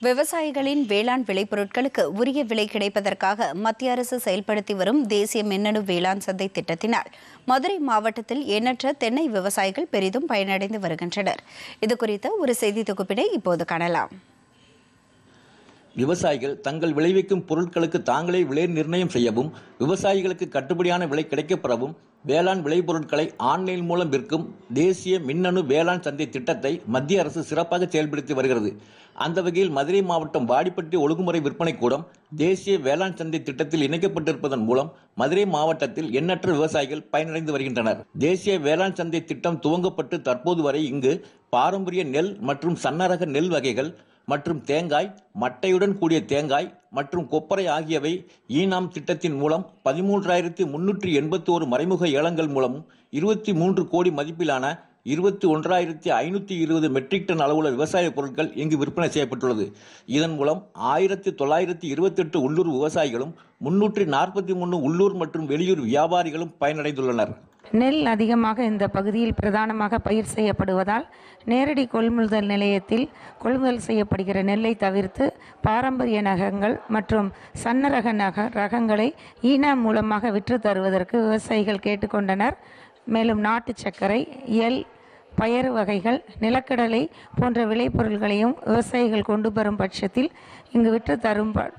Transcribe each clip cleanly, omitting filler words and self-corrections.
விவசாயிகளின் வேளாண் விளைபொருட்களுக்கு உரிய விலை கிடைப்பதற்காக மத்திய அரசு செயல்படுத்தி வரும் தேசிய மின்னணு வேளாண் சந்தை திட்டத்தினால் மதுரை மாவட்டத்தில் எண்ணற்ற தென்னை விவசாயிகள் பெரிதும் பயனடைந்து வருகின்றனர். இதுகுறித்த ஒரு செய்தி தொகுப்பினை இப்போது காணலாம். விவசாயிகள் தங்கள் விளைவிக்கும் பொருட்களுக்கு தாங்களே விலை நிர்ணயம் செய்யவும், விவசாயிகளுக்கு கட்டுப்படியான விலை கிடைக்கப்பெறவும் வேளாண் விளைபொருட்களை ஆன்லைன் மூலம் விற்கும் தேசிய மின்னணு வேளாண் சந்தை திட்டத்தை மத்திய அரசு சிறப்பாக செயல்படுத்தி வருகிறது. அந்த வகையில் மதுரை மாவட்டம் வாடிப்பட்டி ஒழுங்குமுறை விற்பனை கூடம் தேசிய வேளாண் சந்தை திட்டத்தில் இணைக்கப்பட்டிருப்பதன் மூலம் மதுரை மாவட்டத்தில் எண்ணற்ற விவசாயிகள் பயனடைந்து வருகின்றனர். தேசிய வேளாண் சந்தை திட்டம் துவங்கப்பட்டு தற்போது வரை இங்கு பாரம்பரிய நெல் மற்றும் சன்னரக நெல் வகைகள் மற்றும் தேங்காய், மட்டையுடன் கூடிய தேங்காய் மற்றும் கொப்பரை ஆகியவை ஈனாம் திட்டத்தின் மூலம் 13,381 மறைமுக ஏலங்கள் மூலமும் 23 கோடி மதிப்பிலான 21,520 மெட்ரிக் டன் அளவுள்ள விவசாய பொருட்கள் இங்கு விற்பனை செய்யப்பட்டுள்ளது. இதன் மூலம் 1,928 உள்ளூர் விவசாயிகளும் 343 உள்ளூர் மற்றும் வெளியூர் வியாபாரிகளும் பயனடைந்துள்ளனர். நெல் அதிகமாக இந்த பகுதியில் பிரதானமாக பயிர் செய்யப்படுவதால் நேரடி கொள்முதல் நிலையத்தில் கொள்முதல் செய்யப்படுகிற நெல்லை தவிர்த்து பாரம்பரிய நகங்கள் மற்றும் சன்னரக ரகங்களை ஈனாம் மூலமாக விற்று தருவதற்கு விவசாயிகள் கேட்டுக்கொண்டனர். மேலும் நாட்டு சர்க்கரை, எள், பயறு வகைகள், நிலக்கடலை போன்ற விளைபொருட்களையும் விவசாயிகள் கொண்டு வரும் பட்சத்தில் இங்கு விற்று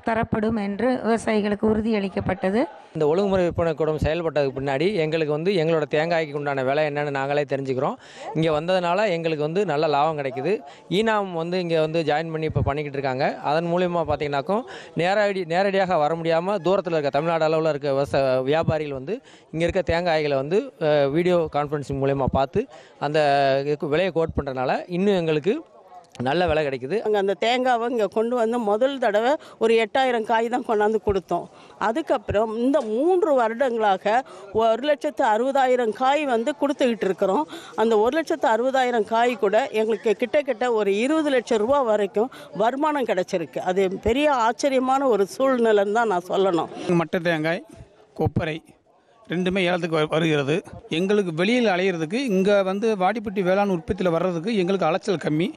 தரப்படும் என்று விவசாயிகளுக்கு உறுதியளிக்கப்பட்டது. இந்த ஒழுங்குமுறை விற்பனை கூடம் செயல்பட்டதுக்கு பின்னாடி எங்களுக்கு எங்களோட தேங்காய்க்கு உண்டான விலை என்னன்னு நாங்களே தெரிஞ்சுக்கிறோம். இங்கே வந்ததுனால எங்களுக்கு நல்ல லாபம் கிடைக்குது. ஈனாம் இங்கே ஜாயின் பண்ணி இப்போ பண்ணிக்கிட்டு இருக்காங்க. அதன் மூலியமாக பார்த்தீங்கன்னாக்கும் நேரடியாக வர முடியாமல் தூரத்தில் இருக்க தமிழ்நாடு அளவில் இருக்க வியாபாரிகள் இங்கே இருக்க தேங்காய்களை வீடியோ கான்ஃபரன்சிங் மூலயமா பார்த்து அந்த விலையை கோட் பண்ணுறதுனால இன்னும் எங்களுக்கு நல்ல விலை கிடைக்குது. அங்கே அந்த தேங்காவை இங்கே கொண்டு வந்து முதல் தடவை ஒரு 8,000 காய் தான் கொண்டாந்து கொடுத்தோம். அதுக்கப்புறம் இந்த 3 வருடங்களாக 1,60,000 காய் கொடுத்துக்கிட்டு இருக்கிறோம். அந்த 1,60,000 காய் கூட எங்களுக்கு கிட்டத்தட்ட ஒரு 20 லட்சம் ரூபா வரைக்கும் வருமானம் கிடைச்சிருக்கு. அது பெரிய ஆச்சரியமான ஒரு சூழ்நிலைன்னு தான் நான் சொல்லணும். மட்டை தேங்காய், கொப்பரை ரெண்டுமே ஏலத்துக்கு வருகிறது. எங்களுக்கு வெளியில் அலையிறதுக்கு இங்கே வாடிப்பட்டி வேளாண் உற்பத்தியில் வர்றதுக்கு எங்களுக்கு அலைச்சல் கம்மி,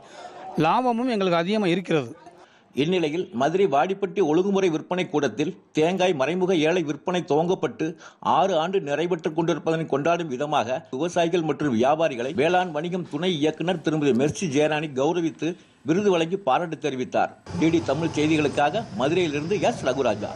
லாபமும் எங்களுக்கு அதிகமாக இருக்கிறது. இந்நிலையில் மதுரை வாடிப்பட்டி ஒழுங்குமுறை விற்பனை கூடத்தில் தேங்காய் மறைமுக ஏழை விற்பனை துவங்கப்பட்டு 6 ஆண்டு நிறைவேற்றுக் கொண்டிருப்பதனை கொண்டாடும் விதமாக விவசாயிகள் மற்றும் வியாபாரிகளை வேளாண் வணிகம் துணை இயக்குநர் திருமதி மெர்சி ஜெயராணி கௌரவித்து விருது வழங்கி பாராட்டு தெரிவித்தார். டிடி தமிழ் செய்திகளுக்காக மதுரையிலிருந்து எஸ். ரகுராஜா.